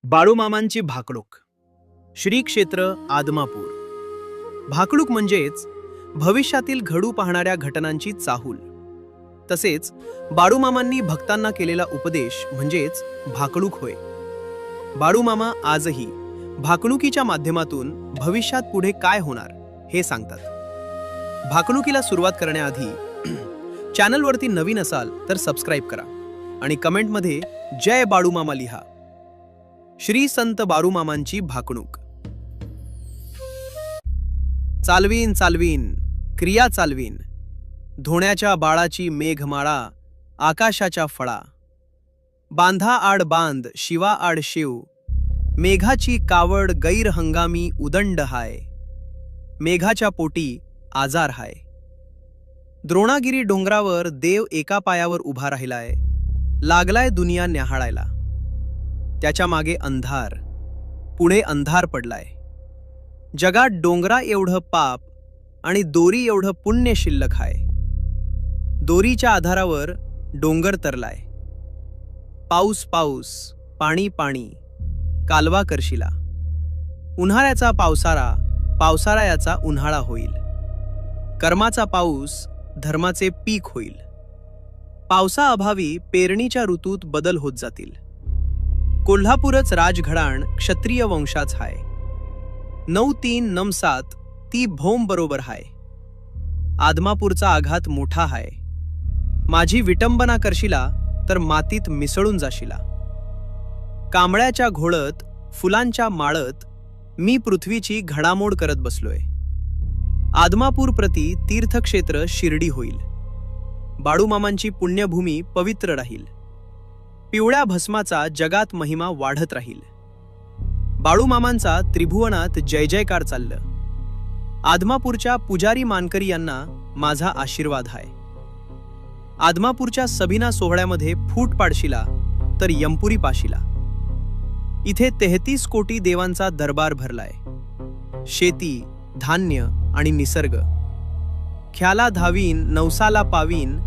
बाळूमामांची भाकणूक. श्री क्षेत्र आदमापूर. भाकणूक म्हणजेच भविष्यातील घडू पाहणाऱ्या घटनांची चाहूल. तसेच बाळूमामांनी भक्तांना केलेला उपदेश म्हणजेच भाकणूक होय. बाळूमामा आजही भाकणुकीच्या माध्यमातून भविष्यात पुढे काय होणार हे सांगतात. भाकणुकीला सुरुवात करण्याआधी चॅनलवरती नवीन असाल तर सबस्क्राईब करा आणि कमेंटमध्ये जय बाळूमामा लिहा. श्री संत बाळूमामांची भाकणूक. चालवीन चालवीन क्रिया चालवीन, धोण्याच्या बाळाची मेघमाळा आकाशाच्या फळा. बांधा आड बांध शिवा आड शिव, मेघाची कावड गैर हंगामी उदंड हाय. मेघाच्या पोटी आजार हाय. द्रोणागिरी डोंगरावर देव एका पायावर उभा राहिलाय, लागलाय दुनिया न्याहाळायला. त्याच्या मागे अंधार, पुढे अंधार पडलाय. जगात डोंगरा एवढं पाप आणि दोरी एवढं पुण्य शिल्लक आहे. दोरीच्या आधारावर डोंगर तरलाय. पाऊस पाऊस पाणी पाणी कालवा करशिला. उन्हाळ्याचा पावसाळा, पावसाळा याचा उन्हाळा होईल. कर्माचा पाऊस धर्माचे पीक होईल. पावसाअभावी पेरणीच्या ऋतूत बदल होत जातील. कोल्हापूरच राजघराण क्षत्रिय वंशाच हाय. 9-3-9-7 ती भोम बरोबर हाय. आदमापूरचा आघात मोठा हाय. माझी विटंबना करशिला तर मातीत मिसळून जाशिला. कांबळ्याच्या घोळत फुलांच्या माळत मी पृथ्वीची घडामोड करत बसलोय. आदमापूर प्रति तीर्थक्षेत्र शिर्डी होईल. बाळूमामांची पुण्यभूमी पवित्र राहील. पिवळ्या भस्माचा जगात महिमा वाढत राहील. बाळूमामांचा त्रिभुवनात जय जयकार चाललं. आदमापूरच्या पुजारी मानकरी यांना माझा आशीर्वाद आहे. आदमापूरच्या सभिना सोहळ्यामध्ये फूट पाडशिला तर यमपुरी पाशिला. इथे 33 कोटी देवांचा दरबार भरलाय. शेती, धान्य आणि निसर्ग. ख्याला धावीन नवसाला पावीन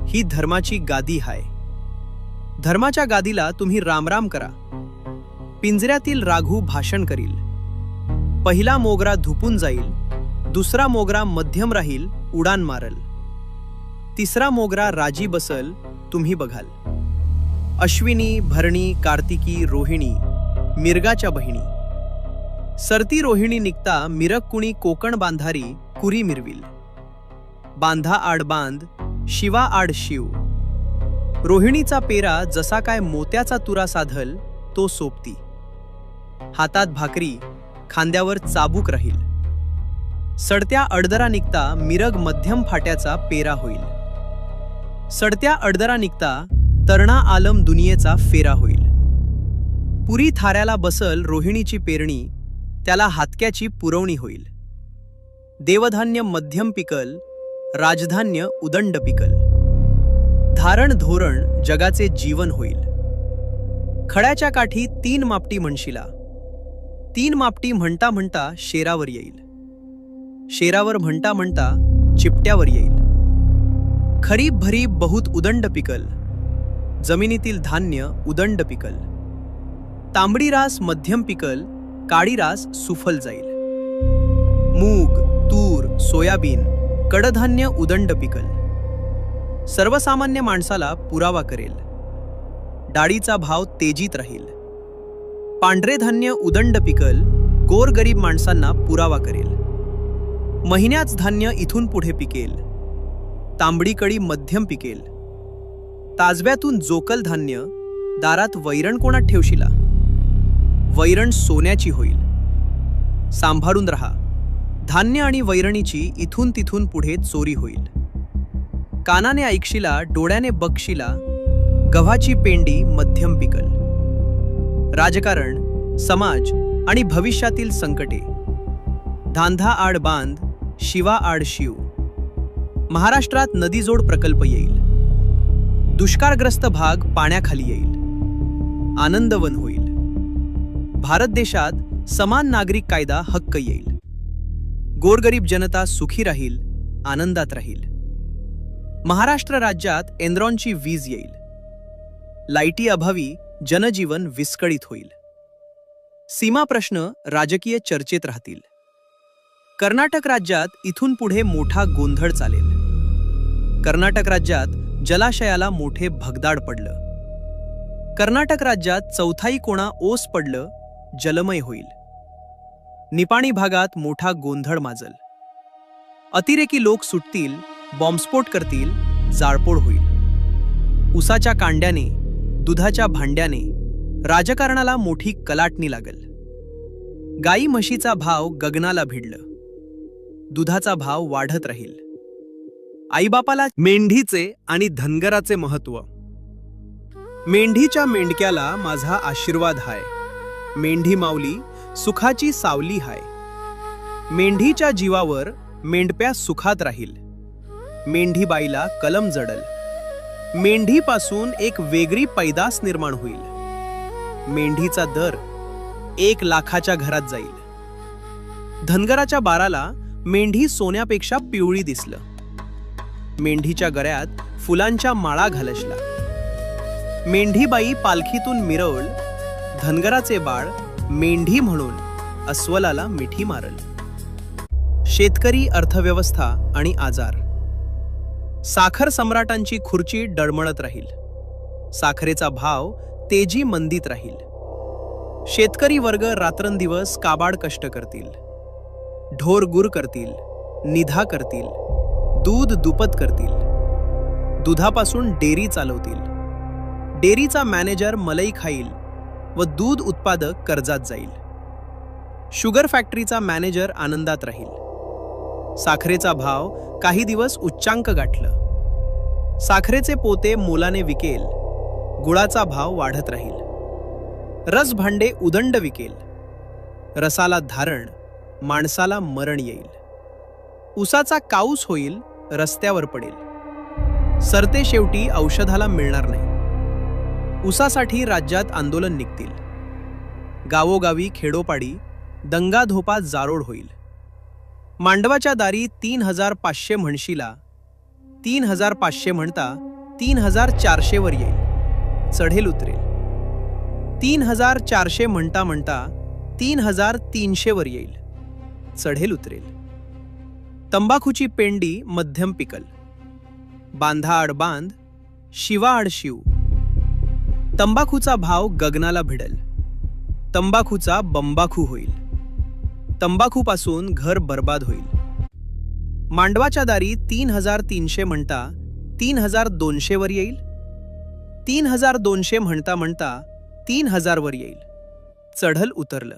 ही धर्माची गादी हाय. धर्माच्या गादीला तुम्ही रामराम करा. पिंजऱ्यातील राघू भाषण करील. पहिला मोगरा धुपून जाईल, दुसरा मोगरा मध्यम राहील उडान मारल, तिसरा मोगरा राजी बसल तुम्ही बघाल. अश्विनी भरणी कार्तिकी रोहिणी मिरगाच्या बहिणी. सरती रोहिणी निघता मिरग कुणी कोकण बांधारी कुरी मिरविल. बांधा आड बांध शिवा आड शिव. रोहिणीचा पेरा जसा काय मोत्याचा तुरा साधल तो सोबती. हातात भाकरी खांद्यावर चाबूक राहील. सडत्या अडदरा निघता मिरग मध्यम फाट्याचा पेरा होईल. सडत्या अडदरा निघता तरणा आलम दुनियेचा फेरा होईल. पुरी थाऱ्याला बसल रोहिणीची पेरणी, त्याला हातक्याची पुरवणी होईल. देवधान्य मध्यम पिकल, राजधान्य उदंड पिकल. धारण धोरण जगाचे जीवन होईल. खड्याच्या काठी 3 मापटी म्हणशिला. 3 मापटी म्हणता म्हणता शेरावर येईल. शेरावर म्हणता म्हणता चिपट्यावर येईल. खरीप भरीप बहुत उदंड पिकल, जमिनीतील धान्य उदंड पिकल. तांबडी रास मध्यम पिकल, काळी रास सुफल जाईल. मूग, तूर, सोयाबीन, कडधान्य उदंड पिकल. सर्वसामान्य माणसाला पुरावा करेल. डाळीचा भाव तेजीत राहील. पांढरे धान्य उदंड पिकल, गोरगरीब माणसांना पुरावा करेल. महिन्याच धान्य इथून पुढे पिकेल. तांबडी कळी मध्यम पिकेल. ताजव्यातून जोकल धान्य, दारात वैरण कोणात ठेवशिला. वैरण सोन्याची होईल. सांभाळून रहा. धान्य आणि वैरणीची इथून तिथून पुढे चोरी होईल. कानाने ऐकशिला, डोळ्याने बघशिला, गव्हाची पेंडी मध्यम पिकल. राजकारण, समाज आणि भविष्यातील संकटे. धांधा आड बांध शिवा आड शिव. महाराष्ट्रात नदीजोड प्रकल्प येईल. दुष्काळग्रस्त भाग पाण्याखाली येईल. आनंदवन होईल. भारत देशात समान नागरिक कायदा हक्क येईल. गोरगरीब जनता सुखी राहील, आनंदात राहील. महाराष्ट्र राज्यात एनरॉनची वीज येईल. लाईटी अभावी जनजीवन विस्कळीत होईल. सीमा प्रश्न राजकीय चर्चेत राहतील. कर्नाटक राज्यात इथून पुढे मोठा गोंधळ चालेल. कर्नाटक राज्यात जलाशयाला मोठे भगदाड पडलं. कर्नाटक राज्यात चौथाई कोणा ओस पडलं, जलमय होईल. निपाणी भागात मोठा गोंधळ माजल. अतिरेकी लोक सुटतील, बॉम्बस्फोट करतील, जाळपोळ होईल. उसाच्या कांड्याने, दुधाच्या भांड्याने राजकारणाला मोठी कलाटणी लागल. गाई म्हशीचा भाव गगनाला भिडलं. दुधाचा भाव वाढत राहील. आईबापाला मेंढीचे आणि धनगराचे महत्त्व. मेंढीच्या मेंढक्याला माझा आशीर्वाद हाय. मेंढी माऊली सुखाची सावली हाय. मेंढीच्या जीवावर मेंढप्या सुखात राहील. मेंढीबाईला कलम जडल. मेंढीपासून एक वेगळी पैदास निर्माण होईल. मेंढीचा दर 1,00,000च्या घरात जाईल. धनगराच्या बाराला मेंढी सोन्यापेक्षा पिवळी दिसलं. मेंढीच्या गळ्यात फुलांच्या माळा घालशला. मेंढीबाई पालखीतून मिरवल. धनगराचे बाळ मेंढी म्हणून अस्वलाला मिठी मारल. शेतकरी, अर्थव्यवस्था आणि आजार. साखर सम्राटांची खुर्ची डळमळत राहील. साखरेचा भाव तेजी मंदीत राहील. शेतकरी वर्ग रात्रंदिवस काबाड कष्ट करतील. ढोर गुर करतील, निधा करतील, दूध दुपत करतील. दुधापासून डेअरी चालवतील. डेअरीचा मॅनेजर मलाई खाईल व दूध उत्पादक कर्जात जाईल. शुगर फॅक्टरीचा मॅनेजर आनंदात राहील. साखरेचा भाव काही दिवस उच्चांक गाठलं. साखरेचे पोते मोलाने विकेल. गुळाचा भाव वाढत राहील. रस भांडे उदंड विकेल. रसाला धारण, माणसाला मरण येईल. उसाचा काऊस होईल, रस्त्यावर पडेल. सरते शेवटी औषधाला मिळणार नाही. उसासाठी राज्यात आंदोलन निघतील. गावोगावी खेडोपाडी दंगाधोपा जारोड होईल. मांडवाच्या दारी 3,500 म्हणशीला 3,500 म्हणता 3,400 वर येईल. चढेल उतरेल. 3,400 म्हणता म्हणता 3,300 वर येईल. चढेल उतरेल. तंबाखूची पेंडी मध्यम पिकल. बांधाआड बांध, शिवाआड शिव. तंबाखूचा भाव गगनाला भिडल. तंबाखूचा बंबाखू होईल. तंबाखूपासून घर बर्बाद होईल. मांडवाच्या दारी 3,300 म्हणता 3,200 वर येईल. 3,200 म्हणता म्हणता 3,000 वर येईल. चढल उतरलं.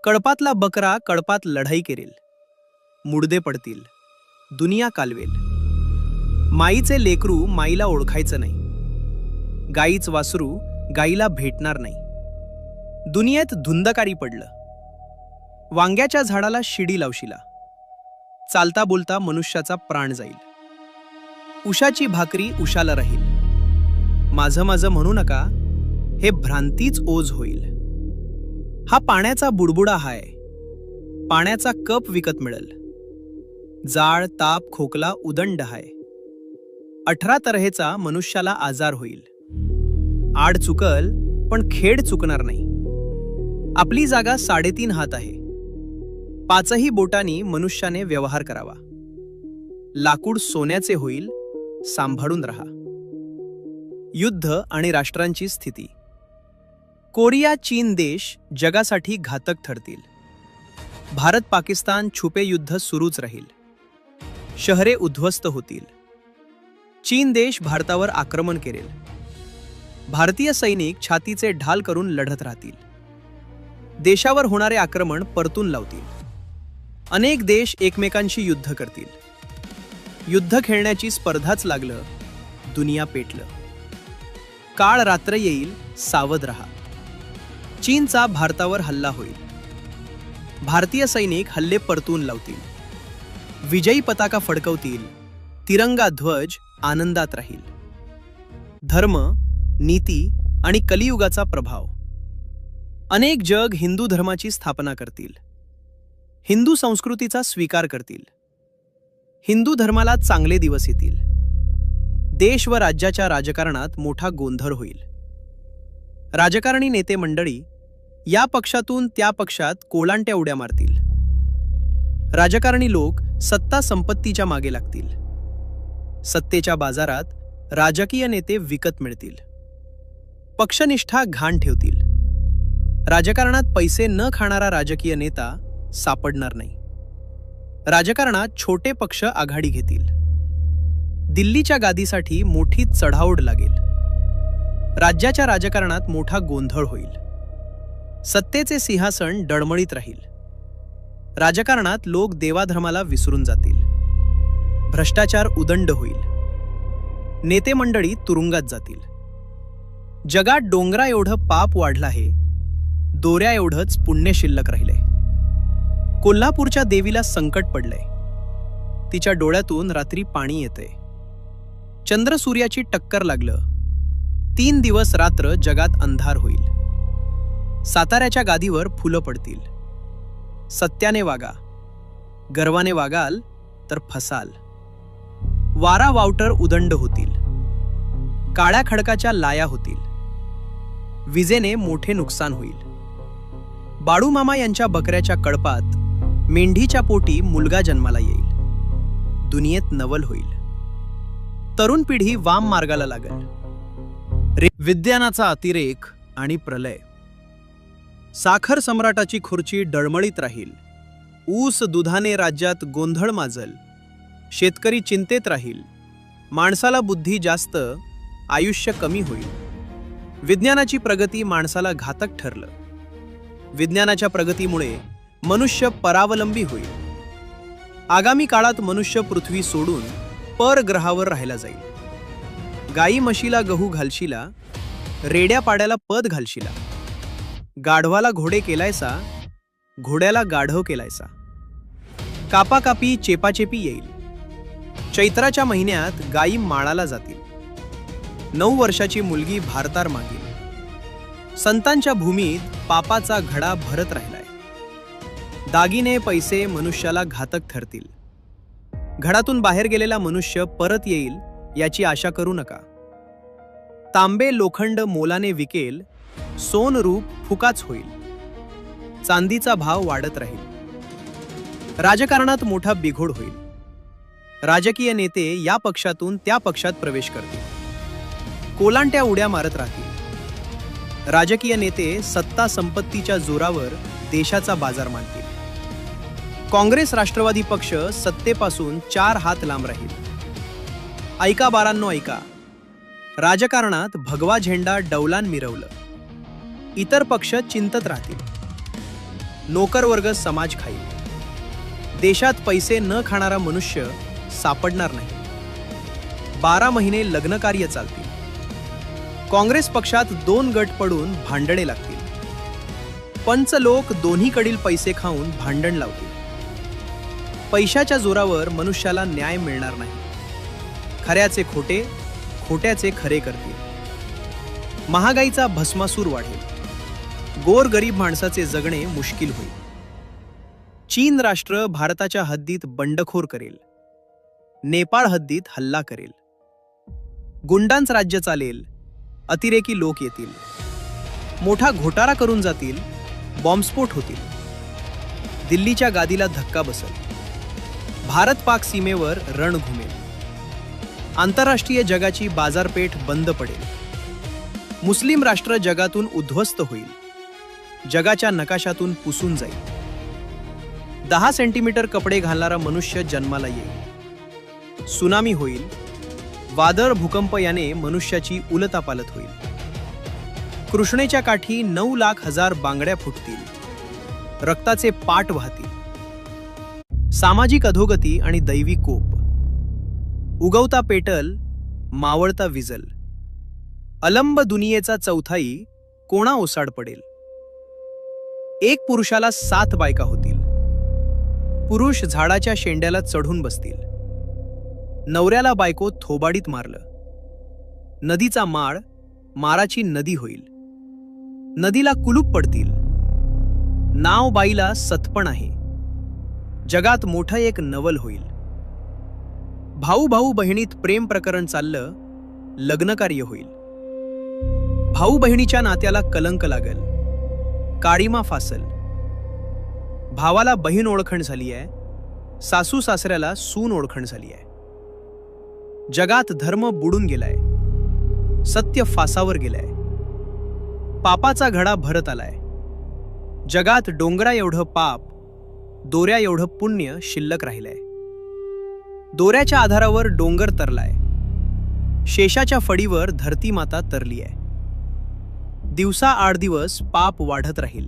कळपातला बकरा कळपात लढाई करेल. मुडदे पडतील. दुनिया कालवेल. माईचे लेकरू माईला ओळखायचं नाही. गाईच वासरू गाईला भेटणार नाही. दुनियेत धुंदकारी पडलं. वांग्याच्या झाडाला शिडी लावशिला. चालता बोलता मनुष्याचा प्राण जाईल. उशाची भाकरी उशाला राहील. माझं माझं म्हणू नका, हे भ्रांतीच ओझ होईल. हा पाण्याचा बुडबुडा हाय. पाण्याचा कप विकत मिळल. जाळ, ताप, खोकला उदंड हाय. 18 तऱ्हेचा मनुष्याला आजार होईल. आड चुकल पण खेड चुकणार नाही. आपली जागा 3.5 हात आहे. 5ही बोटांनी मनुष्याने व्यवहार करावा. लाकूड सोन्याचे होईल, सांभाळून रहा. युद्ध आणि राष्ट्रांची स्थिती. कोरिया, चीन देश जगासाठी घातक ठरतील. भारत पाकिस्तान छुपे युद्ध सुरूच राहील. शहरे उद्ध्वस्त होतील. चीन देश भारतावर आक्रमण करेल. भारतीय सैनिक छातीचे ढाल करून लढत राहतील. देशावर होणारे आक्रमण परतून लावतील. अनेक देश एकमेकांशी युद्ध करतील. युद्ध खेळण्याची स्पर्धाच लागलं, दुनिया पेटलं. काळ रात्र येईल, सावध रहा. चीनचा भारतावर हल्ला होईल. भारतीय सैनिक हल्ले परतून लावतील. विजयी पताका फडकवतील. तिरंगा ध्वज आनंदात राहील. धर्म, नीती आणि कलियुगाचा प्रभाव. अनेक जग हिंदू धर्माची स्थापना करतील. हिंदू संस्कृतीचा स्वीकार करतील. हिंदू धर्माला चांगले दिवस येतील. देश व राज्याच्या राजकारणात मोठा गोंधळ होईल. राजकारणी नेते मंडळी या पक्षातून त्या पक्षात कोलांट्या उड्या मारतील. राजकारणी लोक सत्ता संपत्तीच्या मागे लागतील. सत्तेच्या बाजारात राजकीय नेते विकत मिळतील. पक्षनिष्ठा घाण ठेवतील. राजकारणात पैसे न खाणारा राजकीय नेता सापडणार नाही. राजकारणात छोटे पक्ष आघाडी घेतील. दिल्लीच्या गादीसाठी मोठी चढाओढ लागेल. राज्याच्या राजकारणात मोठा गोंधळ होईल. सत्तेचे सिंहासन डळमळीत राहील. राजकारणात लोक देवाधर्माला विसरून जातील. भ्रष्टाचार उदंड होईल. नेते मंडळी तुरुंगात जातील. जगात डोंगरा एवढं पाप वाढलं आहे, दोऱ्या एवढंच पुण्य शिल्लक राहिलंय. कोल्हापूरच्या देवीला संकट पडलंय. तिच्या डोळ्यातून रात्री पाणी येतंय. चंद्र सूर्याची टक्कर लागलं. 3 दिवस रात्र जगात अंधार होईल. साताऱ्याच्या गादीवर फुलं पडतील. सत्याने वागा. गर्वाने वागाल तर फसाल. वारा वावटर उदंड होतील. काळ्या खडकाच्या लाया होतील. विजेने मोठे नुकसान होईल. बाळूमामा यांच्या बकऱ्याच्या कळपात मेंढीच्या पोटी मुलगा जन्माला येईल. दुनियेत नवल होईल. तरुण पिढी वाम मार्गाला लागेल. विज्ञानाचा अतिरेक आणि प्रलय. साखर सम्राटाची खुर्ची डळमळीत राहील. ऊस दुधाने राज्यात गोंधळ माजल. शेतकरी चिंतेत राहील. माणसाला बुद्धी जास्त, आयुष्य कमी होईल. विज्ञानाची प्रगती माणसाला घातक ठरलं. विज्ञानाच्या प्रगतीमुळे मनुष्य परावलंबी होईल. आगामी काळात मनुष्य पृथ्वी सोडून परग्रहावर राहिला जाईल. गाई म्हशीला गहू घालशिला, रेड्या पाड्याला पद घालशिला. गाढवाला घोडे केलायसा, घोड्याला गाढव केलायसा. कापाकापी चेपाचेपी येईल. चैत्राच्या महिन्यात गायी माळाला जातील. 9 वर्षाची मुलगी भारतार मागेल. संतांच्या भूमीत पापाचा घडा भरत राहिलाय. दागिने पैसे मनुष्याला घातक ठरतील. घडातून बाहेर गेलेला मनुष्य परत येईल याची आशा करू नका. तांबे लोखंड मोलाने विकेल, सोन रूप फुकाच होईल. चांदीचा भाव वाढत राहील. राजकारणात मोठा बिघोड होईल. राजकीय नेते या पक्षातून त्या पक्षात प्रवेश करतील. कोलांट्या उड्या मारत राहतील. राजकीय नेते सत्ता संपत्तीच्या जोरावर देशाचा बाजार मानतील. काँग्रेस राष्ट्रवादी पक्ष सत्तेपासून 4 हात लांब राहील. ऐका बारांनो ऐका. राजकारणात भगवा झेंडा डौलान मिरवलं. इतर पक्ष चिंतत राहतील. नोकरवर्ग समाज खाईल. देशात पैसे न खाणारा मनुष्य सापडणार नाही. 12 महिने लग्नकार्य चालतील. काँग्रेस पक्षात 2 गट पडून भांडणे लागतील. पंच लोक दोन्हीकडील पैसे खाऊन भांडण लावतील. पैशाच्या जोरावर मनुष्याला न्याय मिळणार नाही. खऱ्याचे खोटे, खोट्याचे खरे करतील. महागाईचा भस्मासूर वाढेल. गोर गरीब माणसाचे जगणे मुश्किल होईल. चीन राष्ट्र भारताच्या हद्दीत बंडखोर करेल. नेपाळ हद्दीत हल्ला करेल. गुंडांचं राज्य चालेल. अतिरेकी लोक येतील. मोठा घोटाळा करून जातील. बॉम्बस्फोट होतील. दिल्लीच्या गादीला धक्का बसेल. भारत पाक सीमेवर रण घुमेल. आंतरराष्ट्रीय जगाची बाजारपेठ बंद पडेल. मुस्लिम राष्ट्र जगातून उद्ध्वस्त होईल. जगाच्या नकाशातून पुसून जाईल. 10 सेंटीमीटर कपडे घालणारा मनुष्य जन्माला येईल. सुनामी होईल. वादळ भूकंप याने मनुष्याची उलतापालत होईल. कृष्णेच्या काठी 9,00,000 बांगड्या फुटतील. रक्ताचे पाट वाहतील. सामाजिक अधोगती आणि दैवी कोप. उगवता पेटल, मावळता विजल. अलंब दुनियेचा चौथाई कोणा ओसाड पडेल. एक पुरुषाला 7 बायका होतील. पुरुष झाडाच्या शेंड्याला चढून बसतील. नवऱ्याला बायको थोबाडीत मारलं. नदीचा माळ माराची नदी होईल. नदीला कुलूप पडतील. नाव बाईला सतपण आहे. जगात मोठं एक नवल होईल. भाऊ भाऊ बहिणीत प्रेम प्रकरण चाललं, लग्नकार्य होईल. भाऊ बहिणीच्या नात्याला कलंक लागेल. काळीमा फासल. भावाला बहीण ओळखण झाली आहे, सासू सासऱ्याला सून ओळखण झाली आहे. जगात धर्म बुडून गेलाय, सत्य फासावर गेलाय. पापाचा घडा भरत आलाय. जगात डोंगरा एवढं पाप, दोऱ्या एवढं पुण्य शिल्लक राहिलंय. दोऱ्याच्या आधारावर डोंगर तरलाय, शेषाच्या फडीवर धरती माता तरली आहे. दिवसा आठ दिवस पाप वाढत राहील.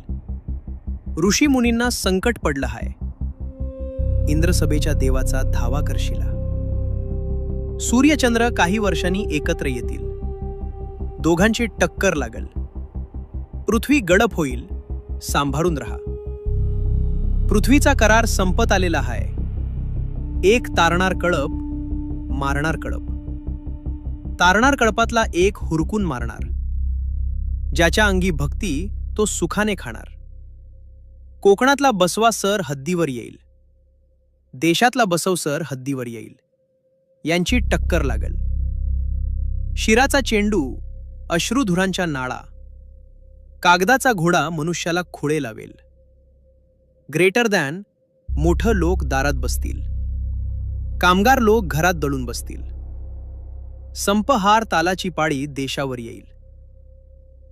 ऋषी मुनींना संकट पडलं हाय. इंद्रसभेच्या देवाचा धावा करशिला. सूर्यचंद्र काही वर्षांनी एकत्र येतील. दोघांची टक्कर लागल. पृथ्वी गडप होईल, सांभाळून राहा. पृथ्वीचा करार संपत आलेला आहे. एक तारणार कळप, मारणार कळप. तारणार कळपातला एक हुरकून मारणार. ज्याच्या अंगी भक्ती तो सुखाने खाणार. कोकणातला बसवा सर हद्दीवर येईल. देशातला बसव सर हद्दीवर येईल. यांची टक्कर लागल. शिराचा चेंडू, अश्रुधुरांच्या नाळा. कागदाचा घोडा मनुष्याला खुळे लावेल. ग्रेटर दॅन मोठं लोक दारात बसतील. कामगार लोक घरात दळून बसतील. संपहार तालाची पाळी देशावर येईल.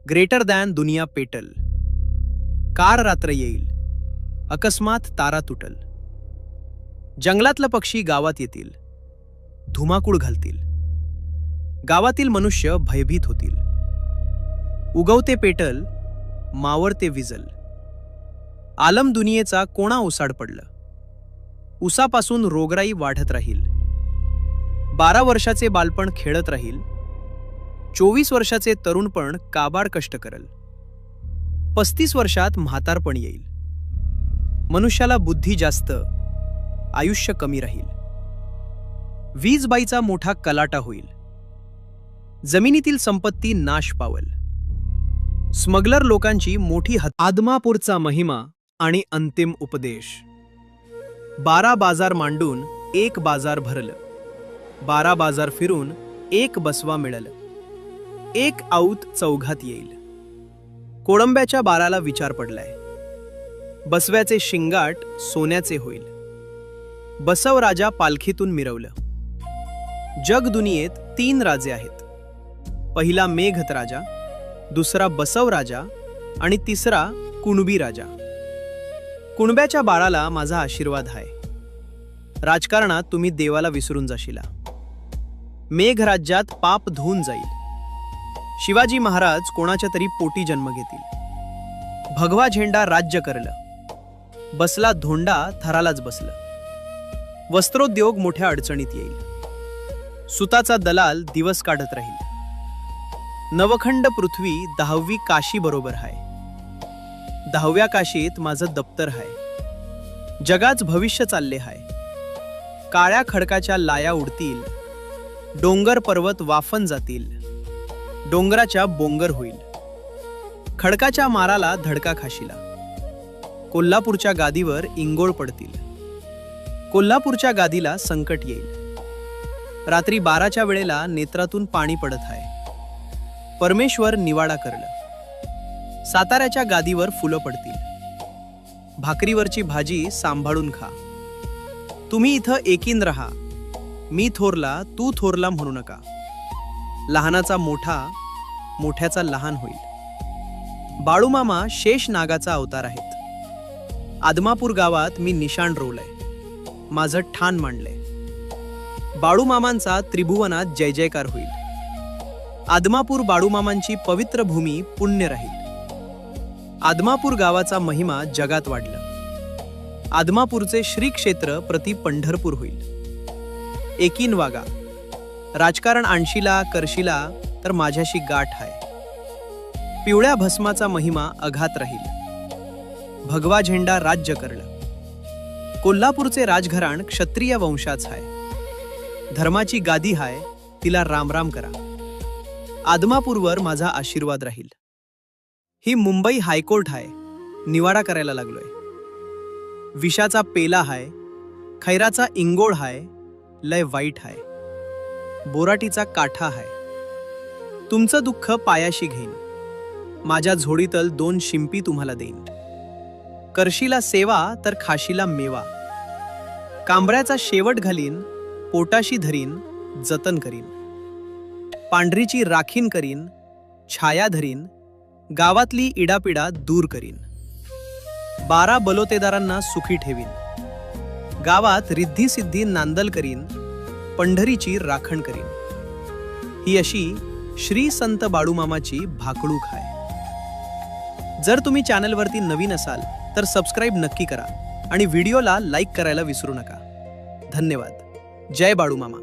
ग्रेटर दॅन दुनिया पेटल. कार रात्र येईल. अकस्मात तारा तुटल. जंगलातलं पक्षी गावात येतील. धुमाकूळ घालतील. गावातील मनुष्य भयभीत होतील. उगवते पेटल, मावळते विजल. आलम दुनियेचा कोणा ओसाड पडलं. उसापासून रोगराई वाढत राहील. 12 वर्षाचे बालपण खेळत राहील. 24 वर्षाचे तरुणपण काबाड कष्ट करल. 35 वर्षात म्हातारपण येईल. मनुष्याला बुद्धी जास्त, आयुष्य कमी राहील. वीजबाईचा मोठा कलाटा होईल. जमिनीतील संपत्ती नाश पावल. स्मगलर लोकांची मोठी आदमापूरचा महिमा आणि अंतिम उपदेश. 12 बाजार मांडून एक बाजार भरलं. 12 बाजार फिरून एक बसवा मिळालं. एक आऊत चौघात येईल. कोळंब्याच्या बाराला विचार पडलाय. बसव्याचे शिंगाट सोन्याचे होईल. बसव राजा पालखीतून मिरवलं. जग दुनियेत 3 राजे आहेत. पहिला मेघत राजा, दुसरा बसव राजा आणि तिसरा कुणबी राजा. कुणब्याच्या बाळाला माझा आशीर्वाद आहे. राजकारणात तुम्ही देवाला विसरून जाशीला. मेघराज्यात पाप धुवून जाईल. शिवाजी महाराज कोणाच्या तरी पोटी जन्म घेतील. भगवा झेंडा राज्य करलं. बसला धोंडा थरालाच बसलं. वस्त्रोद्योग मोठ्या अडचणीत येईल. सुताचा दलाल दिवस काढत राहील. नवखंड पृथ्वी 10वी काशी बरोबर आहे. 10व्या काशीत माझं दप्तर आहे. जगाच भविष्य चालले आहे. काळ्या खडकाच्या लाया उडतील. डोंगर पर्वत वाफन जातील. डोंगराच्या बोंगर होईल. खडकाच्या माराला धडका खाशीला. कोल्हापूरच्या गादीवर इंगोळ पडतील. कोल्हापूरच्या गादीला संकट येईल. रात्री 12च्या वेळेला नेत्रातून पाणी पडत आहे. परमेश्वर निवाडा करलं. साताऱ्याच्या गादीवर फुलं पडतील. भाकरीवरची भाजी सांभाळून खा. तुम्ही इथं एकीन रहा. मी थोरला तू थोरला म्हणू नका. लहानाचा मोठा, मोठ्याचा लहान होईल. बाळूमामा शेष नागाचा अवतार आहेत. आदमापूर गावात मी निशाण रोवलंय. माझं ठाण मांडलंय. बाळूमामांचा त्रिभुवनात जय जयकार होईल. आदमापूर बाळूमामांची पवित्र भूमी पुण्य राहील. आदमापूर गावाचा महिमा जगात वाढला. आदमापूरचे श्री क्षेत्र प्रति पंढरपूर होईल. एकीन वागा. राजकारण आणशीला करशीला तर माझ्याशी गाठ आहे. पिवळ्या भस्माचा महिमा अघात राहील. भगवा झेंडा राज्य करलं. कोल्हापूरचे राजघराण क्षत्रिय वंशाच आहे. धर्माची गादी हाय, तिला रामराम करा. आदमापूरवर माझा आशीर्वाद राहील. ही मुंबई हायकोर्ट आहे. निवाडा करायला लागलोय. विषाचा पेला हाय, खैराचा इंगोळ हाय, लय वाईट हाय. बोराटीचा काठा हाय. तुमचं दुःख पायाशी घेईन. माझ्या झोडीतल 2 शिंपी तुम्हाला देईन. करशीला सेवा तर खाशीला मेवा. कांबऱ्याचा शेवट घालीन, पोटाशी धरीन, जतन करीन. पांढरीची राखीन करीन, छाया धरीन, गावातली इडापिडा दूर करीन. 12 बलोतेदारांना सुखी ठेवीन. गावात रिद्धी सिद्धी नांदल करीन, पंढरीची राखण करीन. ही अशी श्री संत बाळूमामाची भाकळूक आहे. जर तुम्ही चॅनलवरती नवीन असाल तर सबस्क्राईब नक्की करा आणि व्हिडिओला लाईक करायला विसरू नका. धन्यवाद. जय बाळूमामा.